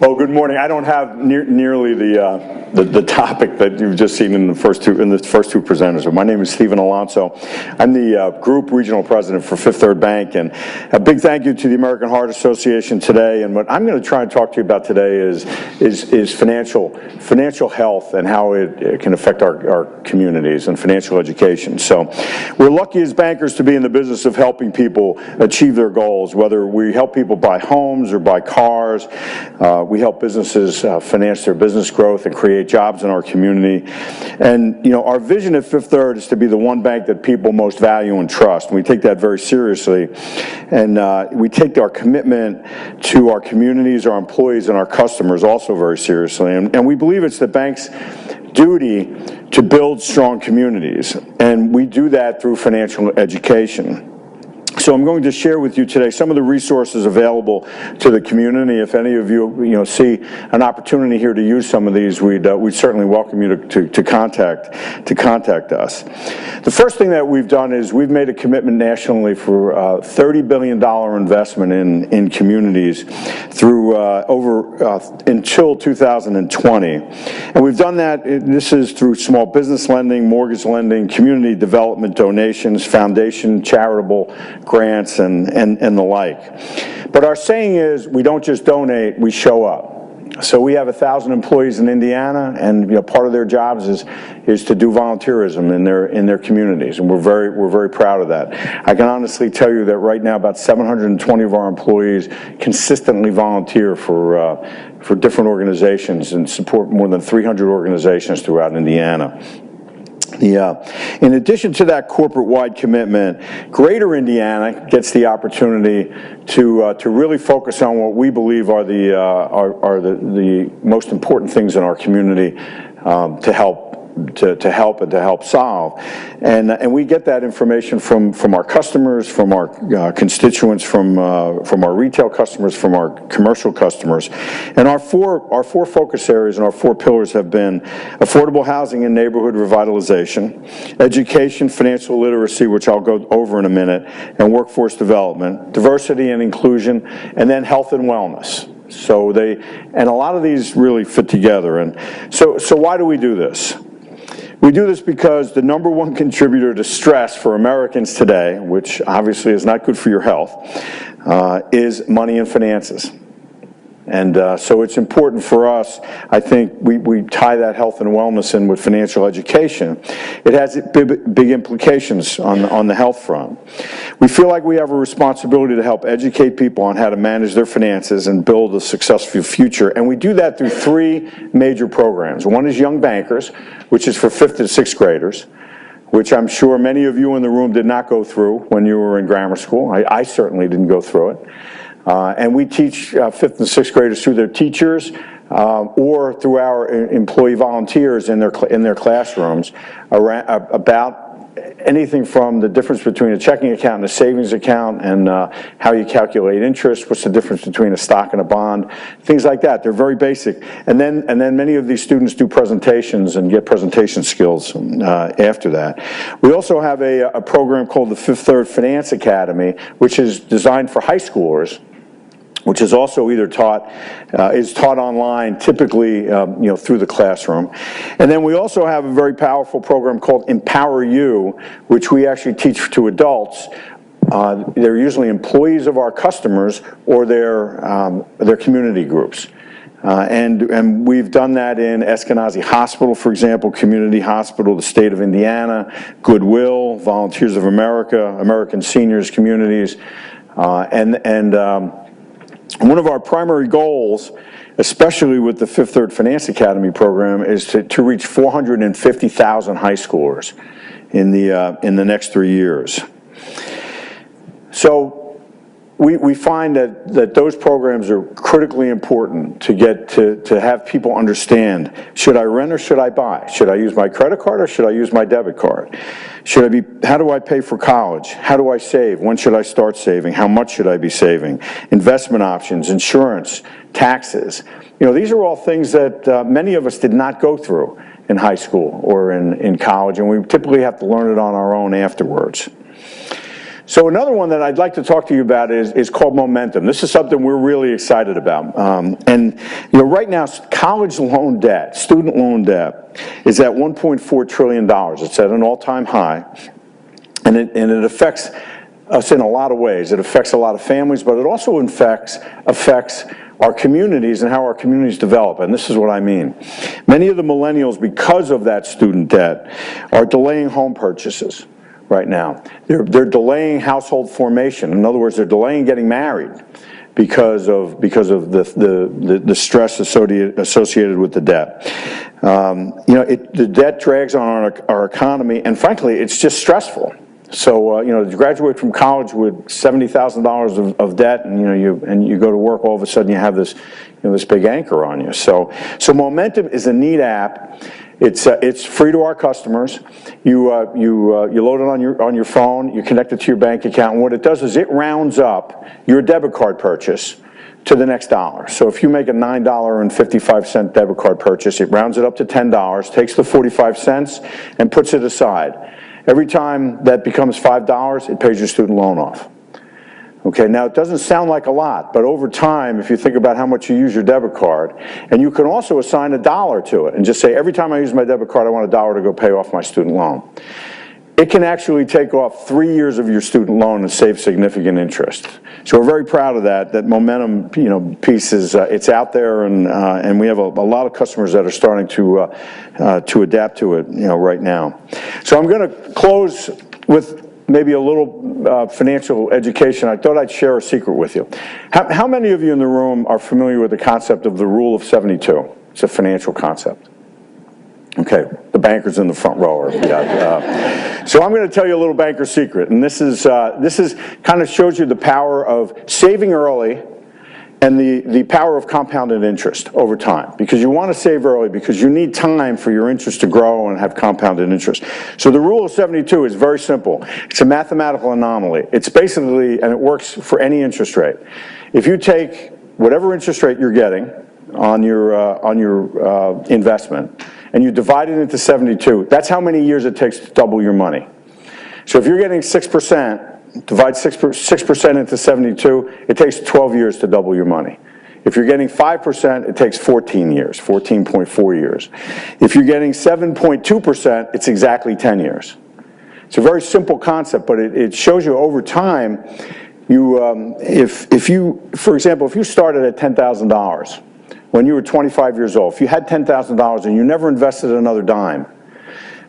Well, good morning. I don't have nearly the topic that you've just seen in the first two presenters. But my name is Stephen Alonso. I'm the Group Regional President for Fifth Third Bank, and a big thank you to the American Heart Association today. And what I'm going to try and talk to you about today is financial health and how it can affect our communities and financial education. So, we're lucky as bankers to be in the business of helping people achieve their goals, whether we help people buy homes or buy cars. We help businesses finance their business growth and create jobs in our community. And, our vision at Fifth Third is to be the one bank that people most value and trust. And we take that very seriously. And we take our commitment to our communities, our employees, and our customers also very seriously. And we believe it's the bank's duty to build strong communities. And we do that through financial education. So I'm going to share with you today some of the resources available to the community. If any of you, see an opportunity here to use some of these, we'd certainly welcome you to contact us. The first thing that we've done is we've made a commitment nationally for $30 billion investment in communities through until 2020, and we've done that. This is through small business lending, mortgage lending, community development donations, foundation, charitable grants, and the like. But our saying is, we don't just donate, we show up. So we have 1,000 employees in Indiana, and part of their jobs is to do volunteerism in their communities, and we're very proud of that. I can honestly tell you that right now about 720 of our employees consistently volunteer for different organizations and support more than 300 organizations throughout Indiana. In addition to that corporate-wide commitment, Greater Indiana gets the opportunity to really focus on what we believe are the most important things in our community to help solve, and we get that information from our customers, from our constituents, from our retail customers, from our commercial customers, and our four focus areas and our four pillars have been affordable housing and neighborhood revitalization, education, financial literacy, which I'll go over in a minute, and workforce development, diversity and inclusion, and then health and wellness. So and a lot of these really fit together, and so why do we do this? We do this because the number one contributor to stress for Americans today, which obviously is not good for your health, is money and finances. And so it's important for us, I think, we tie that health and wellness in with financial education. It has big implications on the health front. We feel like we have a responsibility to help educate people on how to manage their finances and build a successful future. And we do that through three major programs. One is Young Bankers, which is for 5th and 6th graders, which I'm sure many of you in the room did not go through when you were in grammar school. I certainly didn't go through it. And we teach 5th and 6th graders through their teachers or through our employee volunteers in their classrooms about anything from the difference between a checking account and a savings account, and how you calculate interest, what's the difference between a stock and a bond, things like that. They're very basic. And then many of these students do presentations and get presentation skills after that. We also have a program called the Fifth Third Finance Academy, which is designed for high schoolers, which is also either taught online, typically through the classroom. And then we also have a very powerful program called Empower You, which we actually teach to adults. They're usually employees of our customers or their community groups. And we've done that in Eskenazi Hospital, for example, Community Hospital, the state of Indiana, Goodwill, Volunteers of America, American Seniors Communities, one of our primary goals, especially with the Fifth Third Finance Academy program, is to reach 450,000 high schoolers in the next 3 years. So we find that those programs are critically important to have people understand, should I rent or should I buy? Should I use my credit card or should I use my debit card? How do I pay for college? How do I save? When should I start saving? How much should I be saving? Investment options, insurance, taxes. These are all things that many of us did not go through in high school or in college, and we typically have to learn it on our own afterwards. So another one that I'd like to talk to you about is called momentum. This is something we're really excited about. And right now, college loan debt, student loan debt, is at $1.4 trillion. It's at an all-time high, and it affects us in a lot of ways. It affects a lot of families, but it also affects our communities and how our communities develop, and this is what I mean. Many of the millennials, because of that student debt, are delaying home purchases right now. They're delaying household formation. In other words, they're delaying getting married because of the stress associated with the debt. The debt drags on our economy, and frankly, it's just stressful. So, to graduate from college with $70,000 of debt, and you go to work, all of a sudden you have this, this big anchor on you. So Momentum is a neat app. It's free to our customers. You load it on your phone. You connect it to your bank account, and what it does is it rounds up your debit card purchase to the next dollar. So if you make a $9.55 debit card purchase, it rounds it up to $10, takes the 45 cents, and puts it aside. Every time that becomes $5, it pays your student loan off. Okay, now it doesn't sound like a lot, but over time, if you think about how much you use your debit card, and you can also assign $1 to it and just say, every time I use my debit card, I want $1 to go pay off my student loan. It can actually take off 3 years of your student loan and save significant interest. So we're very proud of that. That Momentum, piece is it's out there, and we have a lot of customers that are starting to adapt to it, right now. So I'm going to close with maybe a little financial education. I thought I'd share a secret with you. How many of you in the room are familiar with the concept of the Rule of 72? It's a financial concept. Okay, the bankers in the front row are. So I'm going to tell you a little banker secret, and this is kind of shows you the power of saving early and the power of compounded interest over time. Because you want to save early because you need time for your interest to grow and have compounded interest. So the Rule of 72 is very simple. It's a mathematical anomaly. It's basically, and it works for any interest rate. If you take whatever interest rate you're getting on your investment, and you divide it into 72, that's how many years it takes to double your money. So if you're getting 6%, divide 6% into 72, it takes 12 years to double your money. If you're getting 5%, it takes 14 years, 14.4 years. If you're getting 7.2%, it's exactly 10 years. It's a very simple concept, but it shows you over time, for example, if you started at $10,000, when you were 25 years old, if you had $10,000 and you never invested another dime,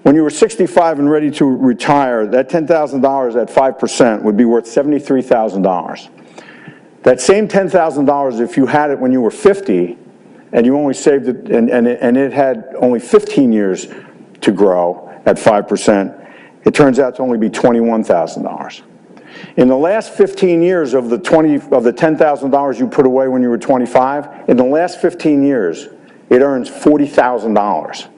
when you were 65 and ready to retire, that $10,000 at 5% would be worth $73,000. That same $10,000, if you had it when you were 50 and you only saved it, and it had only 15 years to grow at 5%, it turns out to only be $21,000. In the last 15 years of the $10,000 you put away when you were 25, in the last 15 years, it earns $40,000.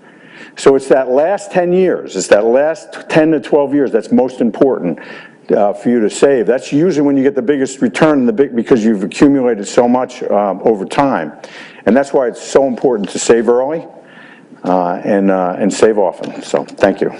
So it's that last 10 years, it's that last 10 to 12 years that's most important for you to save. That's usually when you get the biggest return because you've accumulated so much over time. And that's why it's so important to save early and save often. So thank you.